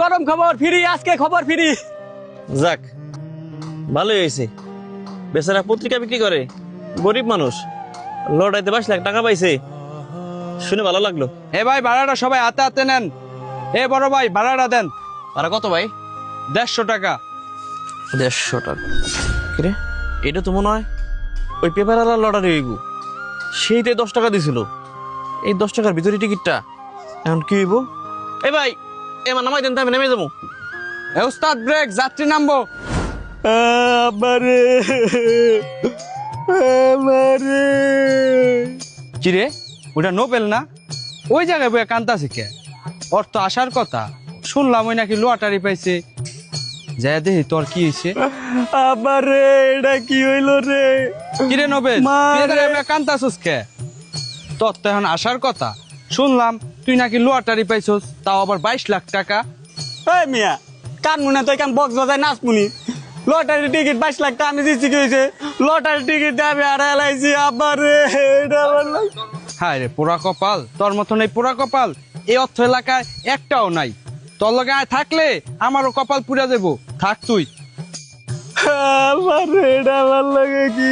গরম খবর ফ্রি, আজকে খবর ফ্রি। যাক ভালোই হয়েছে। বেচারা পত্রিকা বিক্রি করে, গরিব মানুষ, লড়াইতে 22 লাখ টাকা পাইছে, শুনে ভালো লাগলো। এ ভাই ভাড়াটা সবাই হাতে হাতে নেন। এ বড় ভাই ভাড়াটা দেন। আর কত ভাই? 150 টাকা। 150 টাকা? কিরে, এটা তো মনে হয় ওই পেপার আলার লটারি হইব। সেইটাই 10 টাকা দিছিল। এই 10 টাকার ভিতরে টিকিটটা এখন কি হইব? এ ভাই এবার নামাই দেন তো, আমি নেমে যাবো। এ উস্তাদ ব্রেক, যাত্রী নামবো। আমারে আমারে কিরে ওটা নোবেল না? ওই জায়গায় বইয়া কান্তাছে কে? ওর তো আসার কথা, শুনলাম ওই নাকি লটারি পাইছে। যাই দেখি তোর কি হয়েছে। আমারে এটা কি হইল রে? কিরে নোবেল, তুই এই জায়গায় বইয়া কান্তাছিস কে? তোর তো এখন আসার কথা, শুনলাম তুই নাকি লটারি পাইছস, তাও আবার 22 লাখ টাকা। এই মিয়া কান মুনে তো কান বক্স বাজায় নাচ মুনি লটারি টিকিট 22 লাখ টাকা আমি দিচ্ছি কি হয়েছে লটারি টিকিট দিয়ে আমি আর এলাইছি আবার রে এটা আমার হায় রে পোড়া কপাল, তোর মতন এই পোড়া কপাল এই অর্থ এলাকায় একটাও নাই। তোর লগে আয় থাকলে আমারও কপাল পুড়া দেবো। থাক তুই। আমার এটা আমার লাগে কি